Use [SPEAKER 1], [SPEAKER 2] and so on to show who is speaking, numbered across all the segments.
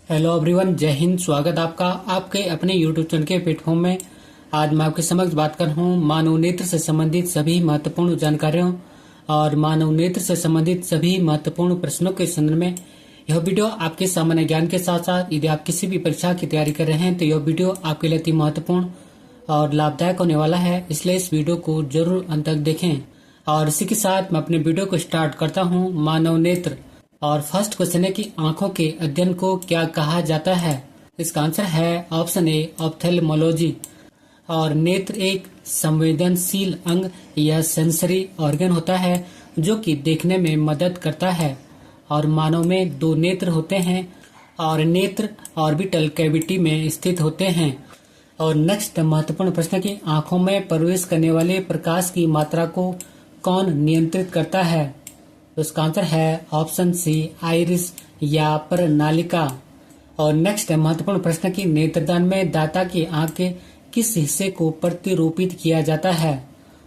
[SPEAKER 1] Hello everyone, जय हिंद। स्वागत आपका आपके अपने यूट्यूब चैनल के प्लेटफॉर्म में। आज मैं आपके समक्ष बात कर रहा हूँ मानव नेत्र से संबंधित सभी महत्वपूर्ण जानकारियों और मानव नेत्र से संबंधित सभी महत्वपूर्ण प्रश्नों के संदर्भ में। यह वीडियो आपके सामान्य ज्ञान के साथ साथ यदि आप किसी भी परीक्षा की तैयारी कर रहे हैं तो यह वीडियो आपके लिए अति महत्वपूर्ण और लाभदायक होने वाला है, इसलिए इस वीडियो को जरूर अंत तक देखें। और इसी के साथ मैं अपने वीडियो को स्टार्ट करता हूँ। मानव नेत्र और फर्स्ट क्वेश्चन है कि आंखों के अध्ययन को क्या कहा जाता है। इसका आंसर है ऑप्शन ए, ऑप्थेल्मोलॉजी। और नेत्र एक संवेदनशील अंग या सेंसरी ऑर्गन होता है जो कि देखने में मदद करता है। और मानव में दो नेत्र होते हैं और नेत्र ऑर्बिटल कैविटी में स्थित होते हैं। और नेक्स्ट महत्वपूर्ण प्रश्न की आंखों में प्रवेश करने वाले प्रकाश की मात्रा को कौन नियंत्रित करता है। तो इसका आंसर है ऑप्शन सी, आइरिस या प्रनालिका। और नेक्स्ट महत्वपूर्ण प्रश्न की नेत्रदान में दाता की आंख के किस हिस्से को प्रतिरूपित किया जाता है।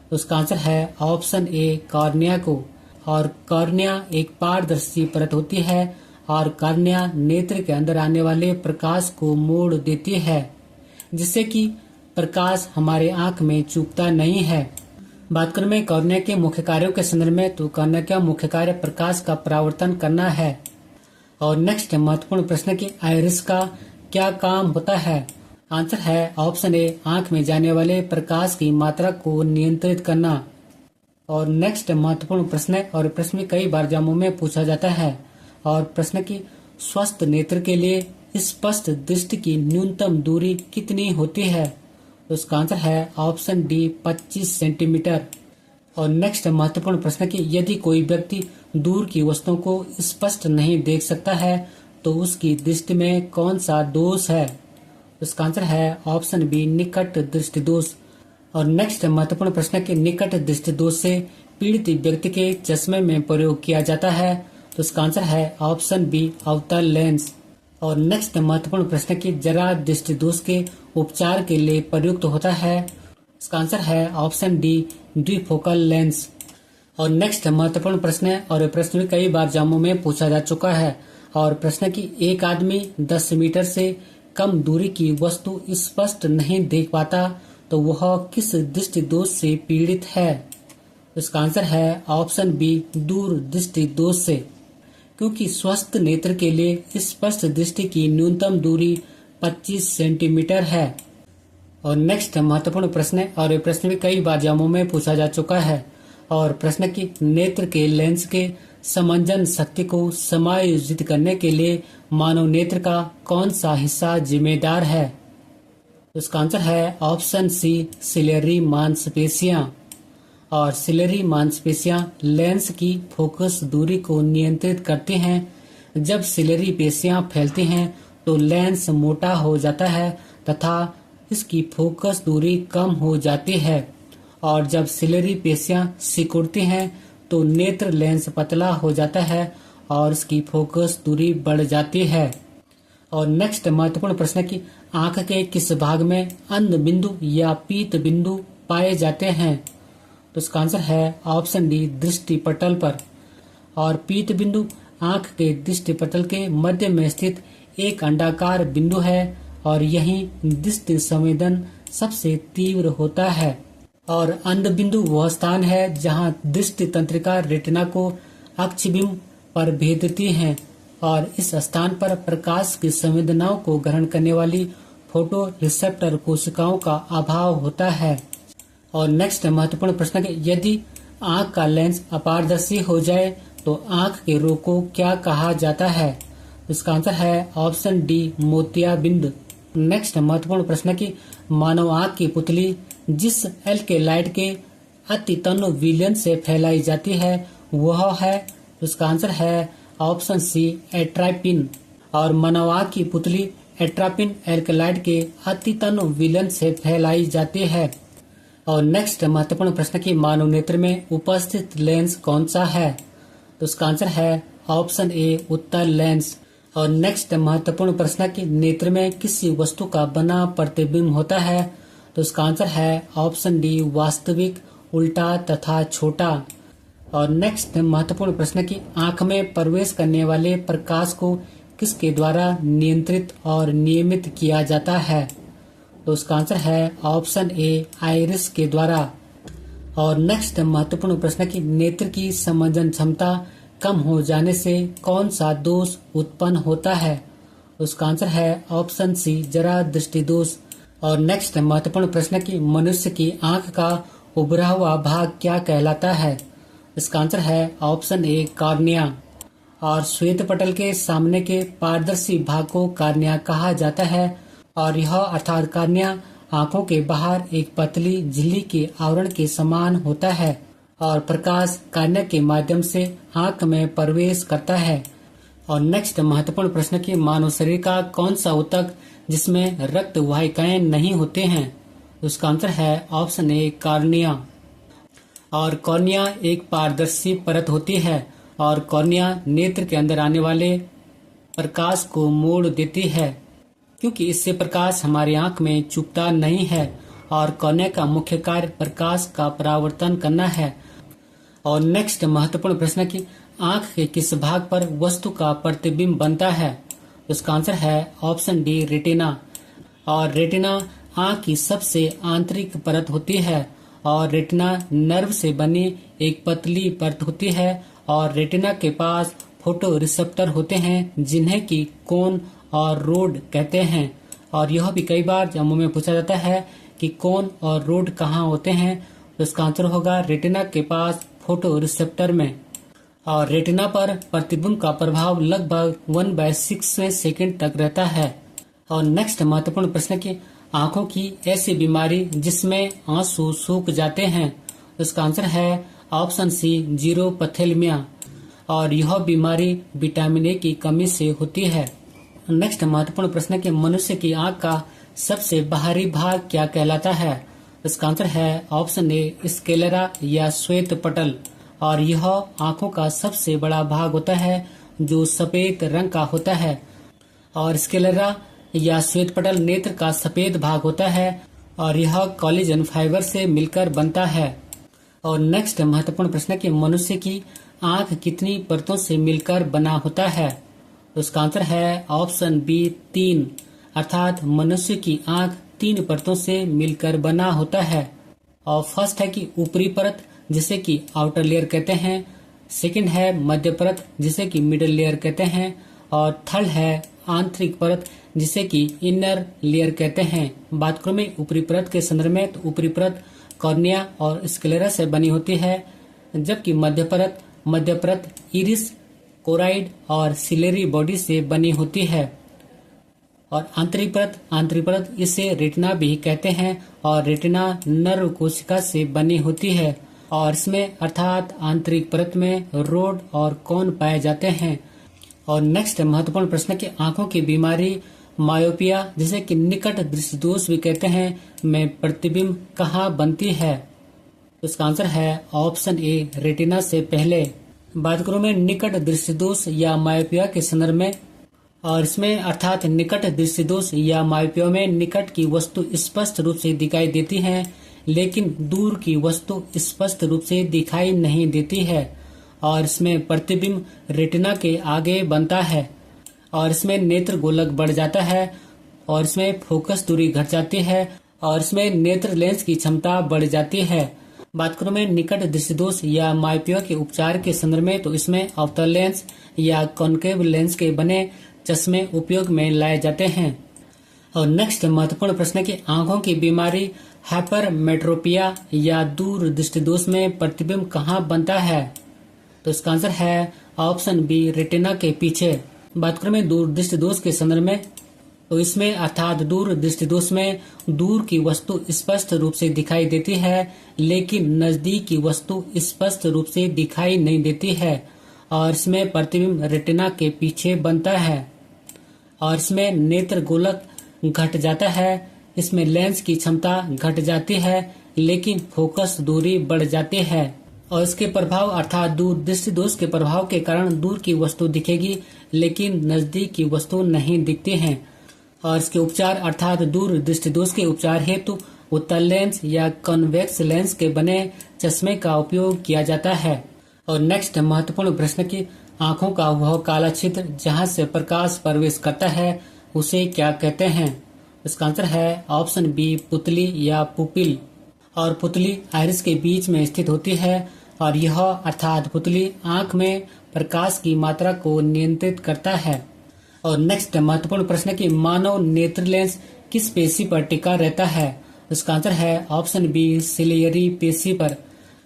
[SPEAKER 1] तो उसका आंसर है ऑप्शन ए, कॉर्निया को। और कॉर्निया एक पारदर्शी परत होती है और कॉर्निया नेत्र के अंदर आने वाले प्रकाश को मोड़ देती है जिससे कि प्रकाश हमारे आंख में चुभता नहीं है। बात करें मैं कॉर्निया के मुख्य कार्यों के संदर्भ में तो कॉर्निया का मुख्य कार्य प्रकाश का परावर्तन करना है। और नेक्स्ट महत्वपूर्ण प्रश्न की आइरिस का क्या काम होता है। आंसर है ऑप्शन ए, आंख में जाने वाले प्रकाश की मात्रा को नियंत्रित करना। और नेक्स्ट महत्वपूर्ण प्रश्न है और प्रश्न कई बार एग्जामों में पूछा जाता है। और प्रश्न की स्वस्थ नेत्र के लिए स्पष्ट दृष्टि की न्यूनतम दूरी कितनी होती है। तो उसका आंसर है ऑप्शन डी, 25 सेंटीमीटर। और नेक्स्ट महत्वपूर्ण प्रश्न कि यदि कोई व्यक्ति दूर की वस्तुओं को स्पष्ट नहीं देख सकता है तो उसकी दृष्टि में कौन सा दोष है। उसका आंसर है ऑप्शन बी, निकट दृष्टि दोष। और नेक्स्ट महत्वपूर्ण प्रश्न कि निकट दृष्टि दोष से पीड़ित व्यक्ति के चश्मे में प्रयोग किया जाता है। तो उसका आंसर है ऑप्शन बी, अवतल लेंस। और नेक्स्ट महत्वपूर्ण प्रश्न की जरा दृष्टि दोष के उपचार के लिए प्रयुक्त होता है। इसका आंसर है ऑप्शन डी, द्विफोकल लेंस। और नेक्स्ट महत्वपूर्ण प्रश्न है और प्रश्न भी कई बार एग्जामों में पूछा जा चुका है। और प्रश्न की एक आदमी 10 मीटर से कम दूरी की वस्तु स्पष्ट नहीं देख पाता तो वह किस दृष्टि दोष से पीड़ित है। इसका आंसर है ऑप्शन बी, दूर दृष्टि दोष से, क्योंकि स्वस्थ नेत्र के लिए स्पष्ट दृष्टि की न्यूनतम दूरी 25 सेंटीमीटर है। और नेक्स्ट महत्वपूर्ण प्रश्न है और प्रश्न भी कई बार एग्जामों में पूछा जा चुका है। और प्रश्न की नेत्र के लेंस के समंजन शक्ति को समायोजित करने के लिए मानव नेत्र का कौन सा हिस्सा जिम्मेदार है। उसका आंसर है ऑप्शन सी, सिलेरी मांसपेशियां। और सिलेरी मांसपेशियां लेंस की फोकस दूरी को नियंत्रित करती हैं। जब सिलेरी पेशियां फैलती हैं तो लेंस मोटा हो जाता है तथा इसकी फोकस दूरी कम हो जाती है। और जब सिलेरी पेशियां सिकुड़ती हैं तो नेत्र लेंस पतला हो जाता है और इसकी फोकस दूरी बढ़ जाती है। और नेक्स्ट महत्वपूर्ण प्रश्न की आंख के किस भाग में अंध बिंदु या पीत बिंदु पाए जाते हैं। तो इसका आंसर है ऑप्शन डी, दृष्टि पटल पर। और पीत बिंदु आंख के दृष्टि पटल के मध्य में स्थित एक अंडाकार बिंदु है और यही दृष्टि संवेदन सबसे तीव्र होता है। और अंध बिंदु वह स्थान है जहां दृष्टि तंत्रिका रेटिना को अक्षबिंब पर भेदती है और इस स्थान पर प्रकाश की संवेदनाओं को ग्रहण करने वाली फोटो रिसेप्टर कोशिकाओं का अभाव होता है। और नेक्स्ट महत्वपूर्ण प्रश्न है यदि आंख का लेंस अपारदर्शी हो जाए तो आंख के रोग को क्या कहा जाता है। इसका आंसर है ऑप्शन डी, मोतियाबिंद। नेक्स्ट महत्वपूर्ण प्रश्न की मानव आंख की पुतली जिस एल्केलाइड के अतितनु विलयन से फैलाई जाती है वह है। उसका आंसर है ऑप्शन सी, एट्रापिन। और मानव आंख की पुतली एट्रापिन एल्केलाइड के अतितनु विलयन से फैलाई जाती है। और नेक्स्ट महत्वपूर्ण प्रश्न की मानव नेत्र में उपस्थित लेंस कौन सा है। तो उसका आंसर है ऑप्शन ए, उत्तल लेंस। और नेक्स्ट महत्वपूर्ण प्रश्न की नेत्र में किसी वस्तु का बना प्रतिबिंब होता है। तो उसका आंसर है ऑप्शन डी, वास्तविक, उल्टा तथा छोटा। और नेक्स्ट महत्वपूर्ण प्रश्न की आंख में प्रवेश करने वाले प्रकाश को किसके द्वारा नियंत्रित और नियमित किया जाता है? तो उसका आंसर है ऑप्शन ए, आइरिस के द्वारा। और नेक्स्ट महत्वपूर्ण प्रश्न की नेत्र की समंजन क्षमता कम हो जाने से कौन सा दोष उत्पन्न होता है? उसका आंसर है ऑप्शन सी, जरा दृष्टि दोष। और नेक्स्ट महत्वपूर्ण प्रश्न की मनुष्य की आंख का उभरा हुआ भाग क्या कहलाता है? इसका आंसर है ऑप्शन ए, कॉर्निया। और श्वेत पटल के सामने के पारदर्शी भाग को कॉर्निया कहा जाता है और यह अर्थात कॉर्निया आंखों के बाहर एक पतली झिल्ली के आवरण के समान होता है और प्रकाश कॉर्निया के माध्यम से आंख में प्रवेश करता है। और नेक्स्ट महत्वपूर्ण प्रश्न की मानव शरीर का कौन सा ऊतक जिसमें रक्त वाहिकाएं नहीं होते हैं? उसका आंसर है ऑप्शन ए, कॉर्निया। और कॉर्निया एक पारदर्शी परत होती है और कॉर्निया नेत्र के अंदर आने वाले प्रकाश को मोड़ देती है क्योंकि इससे प्रकाश हमारी आंख में चुभता नहीं है और कॉर्निया का मुख्य कार्य प्रकाश का परावर्तन करना है। और नेक्स्ट महत्वपूर्ण प्रश्न की आंख के किस भाग पर वस्तु का प्रतिबिंब बनता है? उसका आंसर है ऑप्शन डी, रेटिना। और रेटिना आंख की सबसे आंतरिक परत होती है और रेटिना नर्व से बनी एक पतली परत होती है और रेटिना के पास फोटो रिसेप्टर होते हैं जिन्हें की कोन और रोड कहते हैं। और यह भी कई बार जम्मू में पूछा जाता है कि कोन और रोड कहाँ होते हैं? तो इसका आंसर होगा रेटिना के पास फोटो रिसेप्टर में। और रेटिना पर प्रतिबिंब का प्रभाव लगभग 1/6 सेकंड तक रहता है। और नेक्स्ट महत्वपूर्ण प्रश्न की आंखों की ऐसी बीमारी जिसमें आंसू सूख जाते हैं? उसका आंसर है ऑप्शन सी, जीरोपथेल्मिया। और यह बीमारी विटामिन ए की कमी से होती है। नेक्स्ट महत्वपूर्ण प्रश्न के मनुष्य की आंख का सबसे बाहरी भाग क्या कहलाता है? इसका आंसर है ऑप्शन ए, स्क्लेरा या श्वेत पटल। और यह आंखों का सबसे बड़ा भाग होता है जो सफेद रंग का होता है। और स्क्लेरा या श्वेत पटल नेत्र का सफेद भाग होता है और यह कोलेजन फाइबर से मिलकर बनता है। और नेक्स्ट महत्वपूर्ण प्रश्न कि मनुष्य की आंख कितनी परतों से मिलकर बना होता है? उसका आंसर है ऑप्शन बी, 3। अर्थात मनुष्य की आंख 3 परतों से मिलकर बना होता है। और फर्स्ट है कि ऊपरी परत जिसे कि आउटर लेयर कहते हैं, सेकंड है मध्य परत जिसे कि मिडिल लेयर कहते हैं और थर्ड है आंतरिक परत जिसे कि इनर लेयर कहते हैं। बात करूं मैं ऊपरी परत के संदर्भ में तो ऊपरी परत कॉर्निया और स्क्लेरा से बनी होती है, जबकि मध्य परत इरिस, कोराइड और सिलेरी बॉडी से बनी होती है। और आंतरिक परत इसे रेटिना भी कहते हैं और रेटिना नर्व कोशिका से बनी होती है और इसमें अर्थात आंतरिक परत में रोड और कोन पाए जाते हैं। और नेक्स्ट महत्वपूर्ण प्रश्न की आंखों की बीमारी मायोपिया जिसे कि निकट दृष्टि दोष भी कहते हैं में प्रतिबिंब कहाँ बनती है? उसका आंसर है ऑप्शन ए, रेटिना से पहले। बात करूं मैं निकट दृष्टि दोष या मायोपिया के संदर्भ में, और इसमें अर्थात निकट दृष्टि दोष या मायोपिया में निकट की वस्तु स्पष्ट रूप से दिखाई देती है लेकिन दूर की वस्तु स्पष्ट रूप से दिखाई नहीं देती है और इसमें प्रतिबिंब रेटिना के आगे बनता है और इसमें नेत्र गोलक बढ़ जाता है और इसमें फोकस दूरी घट जाती है और इसमें नेत्र लेंस की क्षमता बढ़ जाती है। बात करूं मैं निकट दृष्टि दोष या मायोपिया के उपचार के संदर्भ में तो इसमें अवतल लेंस या कॉन्केव लेंस के बने चश्मे उपयोग में लाए जाते हैं। और नेक्स्ट महत्वपूर्ण प्रश्न की आंखों की बीमारी हाइपरमेट्रोपिया या दूर दृष्टि दोष में प्रतिबिंब कहाँ बनता है? तो इसका आंसर है ऑप्शन बी, रेटिना के पीछे। बात करें मैं दूर दृष्टि दोष के संदर्भ में तो इसमें अर्थात दूर दृष्टि दोष में दूर की वस्तु स्पष्ट रूप से दिखाई देती है लेकिन नजदीक की वस्तु स्पष्ट रूप से दिखाई नहीं देती है और इसमें प्रतिबिंब रेटिना के पीछे बनता है और इसमें नेत्र गोलक घट जाता है, इसमें लेंस की क्षमता घट जाती है लेकिन फोकस दूरी बढ़ जाती है और इसके प्रभाव अर्थात दूर दृष्टि दोष के प्रभाव के कारण दूर की वस्तु दिखेगी लेकिन नजदीक की वस्तु नहीं दिखती है। और इसके उपचार अर्थात दूर दृष्टि दोष के उपचार हेतु उत्तल लेंस या कॉन्वेक्स लेंस के बने चश्मे का उपयोग किया जाता है। और नेक्स्ट महत्वपूर्ण प्रश्न की आंखों का वह काला छिद्र जहां से प्रकाश प्रवेश करता है उसे क्या कहते हैं? इसका आंसर है ऑप्शन बी, पुतली या पुपिल। और पुतली आइरिस के बीच में स्थित होती है और यह अर्थात पुतली आंख में प्रकाश की मात्रा को नियंत्रित करता है। और नेक्स्ट महत्वपूर्ण प्रश्न कि मानव नेत्र लेंस किस पेशी पर टिका रहता है? इसका आंसर है ऑप्शन बी, सिलियरी पेशी पर।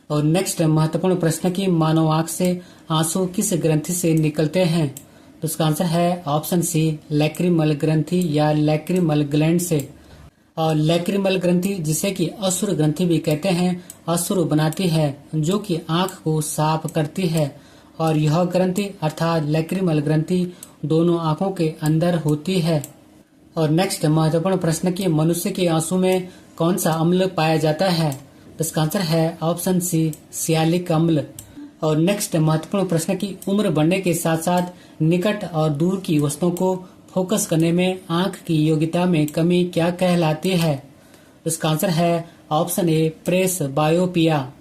[SPEAKER 1] और नेक्स्ट महत्वपूर्ण प्रश्न कि मानव आंख से आंसू किस ग्रंथि से निकलते हैं? तो इसका आंसर है ऑप्शन सी, लैक्रिमल ग्रंथि या लैक्रिमल ग्लैंड से। और लैक्रिमल ग्रंथि जिसे कि अश्रु ग्रंथि भी कहते हैं, अश्रु बनाती है जो कि आंख को साफ करती है। और यह ग्रंथि अर्थात लैक्रिमल ग्रंथि दोनों आंखों के अंदर होती है। और नेक्स्ट महत्वपूर्ण प्रश्न कि मनुष्य के आंसू में कौन सा अम्ल पाया जाता है? तो इसका आंसर है ऑप्शन सी, सियालिक अम्ल। और नेक्स्ट महत्वपूर्ण प्रश्न की उम्र बढ़ने के साथ साथ निकट और दूर की वस्तुओं को फोकस करने में आंख की योग्यता में कमी क्या कहलाती है? इसका आंसर है ऑप्शन ए, प्रेस बायोपिया।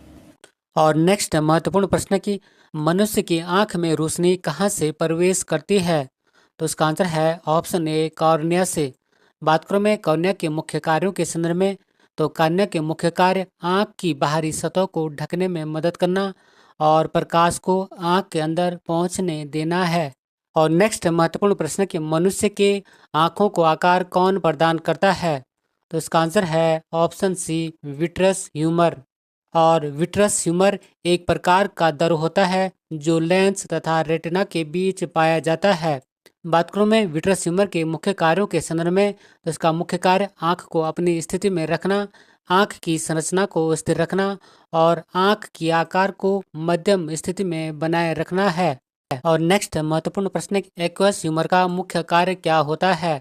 [SPEAKER 1] और नेक्स्ट महत्वपूर्ण प्रश्न की मनुष्य की आंख में रोशनी कहाँ से प्रवेश करती है? तो इसका आंसर है ऑप्शन ए, कॉर्निया से। बात करूं मैं कॉर्निया के मुख्य कार्यों के संदर्भ में, तो कॉर्निया के मुख्य कार्य आंख की बाहरी सतह को ढकने में मदद करना और प्रकाश को आंख के अंदर पहुंचने देना है। और नेक्स्ट महत्वपूर्ण प्रश्न कि मनुष्य के आंखों को आकार कौन प्रदान करता है? तो इसका आंसर है ऑप्शन सी, विट्रस ह्यूमर। और विट्रस ह्यूमर एक प्रकार का दर होता है जो लेंस तथा रेटिना के बीच पाया जाता है। बात करूं मैं विट्रस ह्यूमर के मुख्य कार्यों के संदर्भ में, तो इसका मुख्य कार्य आंख को अपनी स्थिति में रखना, आंख की संरचना को स्थिर रखना और आंख की आकार को मध्यम स्थिति में बनाए रखना है। और नेक्स्ट महत्वपूर्ण प्रश्न, एक्वस ह्यूमर का मुख्य कार्य क्या होता है?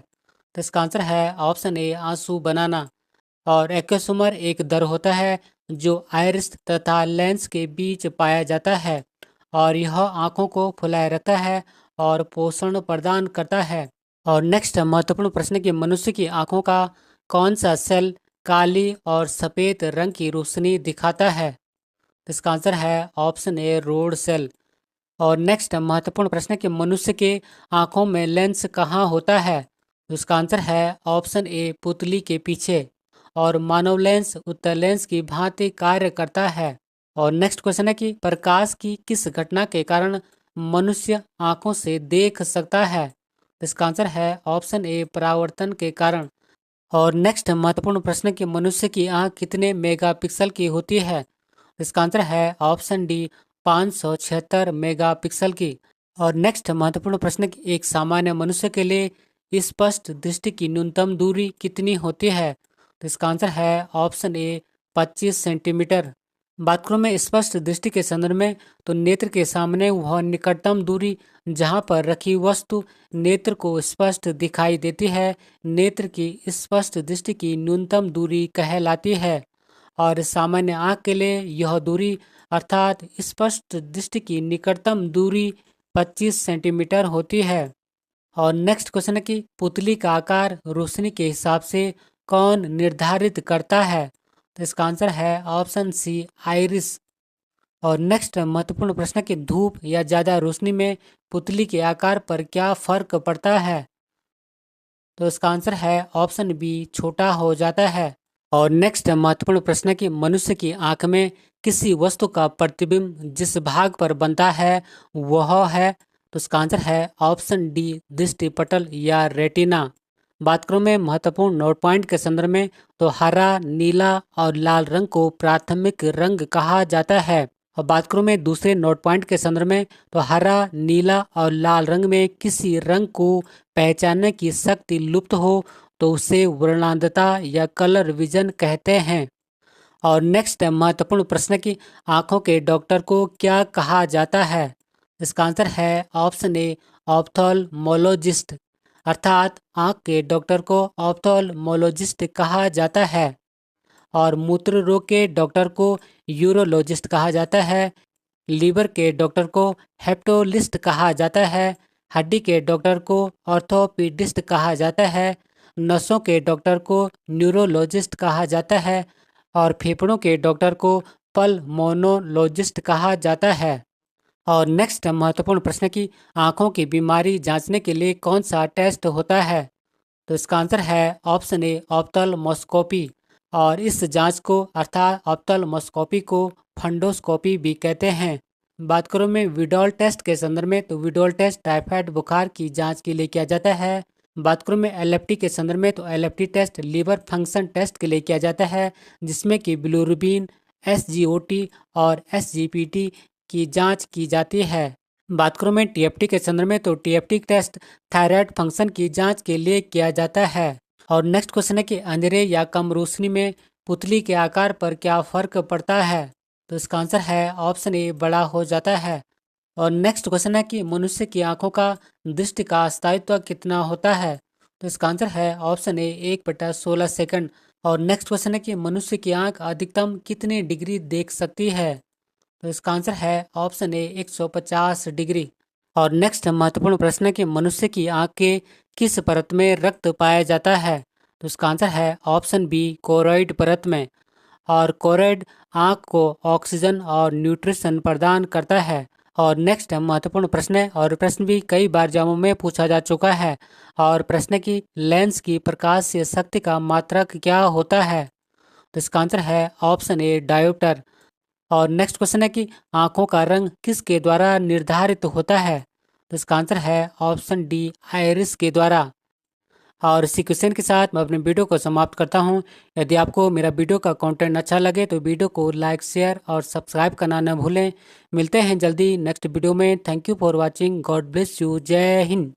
[SPEAKER 1] तो इसका आंसर है ऑप्शन ए, आंसू बनाना। और एक्वस ह्यूमर एक दर होता है जो आइरिस तथा लेंस के बीच पाया जाता है और यह आंखों को फुलाए रखता है और पोषण प्रदान करता है। और नेक्स्ट महत्वपूर्ण प्रश्न कि मनुष्य की आंखों का कौन सा सेल काली और सफेद रंग की रोशनी दिखाता है? तो इसका आंसर है ऑप्शन ए, रोड सेल। और नेक्स्ट महत्वपूर्ण प्रश्न कि मनुष्य के आंखों में लेंस कहाँ होता है? तो इसका आंसर है ऑप्शन ए, पुतली के पीछे। और मानव लेंस उत्तर लेंस की भांति कार्य करता है। और नेक्स्ट क्वेश्चन है कि प्रकाश की किस घटना के कारण मनुष्य आंखों से देख सकता है? तो इसका आंसर है ऑप्शन ए, परावर्तन के कारण। और नेक्स्ट महत्वपूर्ण प्रश्न कि मनुष्य की आंख कितने मेगापिक्सल की होती है? इसका आंसर है ऑप्शन डी, 576 मेगापिक्सल की। और नेक्स्ट महत्वपूर्ण प्रश्न कि एक सामान्य मनुष्य के लिए स्पष्ट दृष्टि की न्यूनतम दूरी कितनी होती है? तो इसका आंसर है ऑप्शन ए, 25 सेंटीमीटर। बात करूं मैं स्पष्ट दृष्टि के संदर्भ में, तो नेत्र के सामने वह निकटतम दूरी जहां पर रखी वस्तु नेत्र को स्पष्ट दिखाई देती है, नेत्र की स्पष्ट दृष्टि की न्यूनतम दूरी कहलाती है। और सामान्य आंख के लिए यह दूरी अर्थात स्पष्ट दृष्टि की निकटतम दूरी 25 सेंटीमीटर होती है। और नेक्स्ट क्वेश्चन है कि पुतली का आकार रोशनी के हिसाब से कौन निर्धारित करता है? तो इसका आंसर है ऑप्शन सी, आइरिस। और नेक्स्ट महत्वपूर्ण प्रश्न है कि धूप या ज्यादा रोशनी में पुतली के आकार पर क्या फर्क पड़ता है? तो इसका आंसर है ऑप्शन बी, छोटा हो जाता है। और नेक्स्ट महत्वपूर्ण प्रश्न है कि मनुष्य की आंख में किसी वस्तु का प्रतिबिंब जिस भाग पर बनता है वह है? तो इसका आंसर है ऑप्शन डी, दृष्टि पटल या रेटिना। बात करूं मैं महत्वपूर्ण नोट पॉइंट के संदर्भ में, तो हरा, नीला और लाल रंग को प्राथमिक रंग कहा जाता है। और बात करूं मैं दूसरे नोट पॉइंट के संदर्भ में, तो हरा, नीला और लाल रंग में किसी रंग को पहचानने की शक्ति लुप्त हो तो उसे वर्णांधता या कलर विजन कहते हैं। और नेक्स्ट महत्वपूर्ण प्रश्न की आंखों के डॉक्टर को क्या कहा जाता है? इसका आंसर है ऑप्शन ए, ऑप्थाल्मोलॉजिस्ट। अर्थात आंख के डॉक्टर को ऑप्थाल्मोलॉजिस्ट कहा जाता है। और मूत्र रोग के डॉक्टर को यूरोलॉजिस्ट कहा जाता है। लीवर के डॉक्टर को हेप्टोलिस्ट कहा जाता है। हड्डी के डॉक्टर को ऑर्थोपीडिस्ट कहा जाता है। नसों के डॉक्टर को न्यूरोलॉजिस्ट कहा जाता है। और फेफड़ों के डॉक्टर को पल्मोनोलॉजिस्ट कहा जाता है। और नेक्स्ट महत्वपूर्ण प्रश्न की आंखों की बीमारी जांचने के लिए कौन सा टेस्ट होता है? तो इसका आंसर है ऑप्शन ए ऑप्थेल्मोस्कोपी। और इस जांच को अर्थात ऑप्थेल्मोस्कोपी को फंडोस्कोपी भी कहते हैं। बात करूं मैं विडोल टेस्ट के संदर्भ में, तो विडोल टेस्ट टाइफाइड बुखार की जांच के लिए किया जाता है। बात करूं मैं एलएफटी के संदर्भ में, तो LFT test liver function test के लिए किया जाता है, जिसमें कि बिलिरुबिन, एसजीओटी और एसजीपीटी की जांच की जाती है। बात करूं मैं टीएफटी के संदर्भ में, तो टीएफटी टेस्ट थायराइड फंक्शन की जांच के लिए किया जाता है। और नेक्स्ट क्वेश्चन है कि अंधेरे या कम रोशनी में पुतली के आकार पर क्या फर्क पड़ता है? तो इसका आंसर है ऑप्शन ए बड़ा हो जाता है। और नेक्स्ट क्वेश्चन है कि मनुष्य की आंखों का दृष्टि का स्थायित्व कितना होता है? तो इसका आंसर है ऑप्शन ए 1/16 सेकंड। और नेक्स्ट क्वेश्चन है कि मनुष्य की आंख अधिकतम कितने डिग्री देख सकती है? तो इसका आंसर है ऑप्शन ए 150 डिग्री। और नेक्स्ट महत्वपूर्ण प्रश्न है कि मनुष्य की आंख के किस परत में रक्त पाया जाता है? तो इसका आंसर है ऑप्शन बी कोरोइड परत में। और कोरोइड आंख को ऑक्सीजन और न्यूट्रिशन प्रदान करता है। और नेक्स्ट महत्वपूर्ण प्रश्न है, और प्रश्न भी कई बार एग्जामों में पूछा जा चुका है। और प्रश्न की लेंस की प्रकाशीय शक्ति का मात्रक क्या होता है? तो इसका आंसर है ऑप्शन ए डायोप्टर। और नेक्स्ट क्वेश्चन है कि आंखों का रंग किसके द्वारा निर्धारित होता है? तो इसका आंसर है ऑप्शन डी आइरिस के द्वारा। और इसी क्वेश्चन के साथ मैं अपने वीडियो को समाप्त करता हूं। यदि आपको मेरा वीडियो का कंटेंट अच्छा लगे तो वीडियो को लाइक, शेयर और सब्सक्राइब करना न भूलें। मिलते हैं जल्दी नेक्स्ट वीडियो में। Thank you for watching. God bless you. जय हिंद।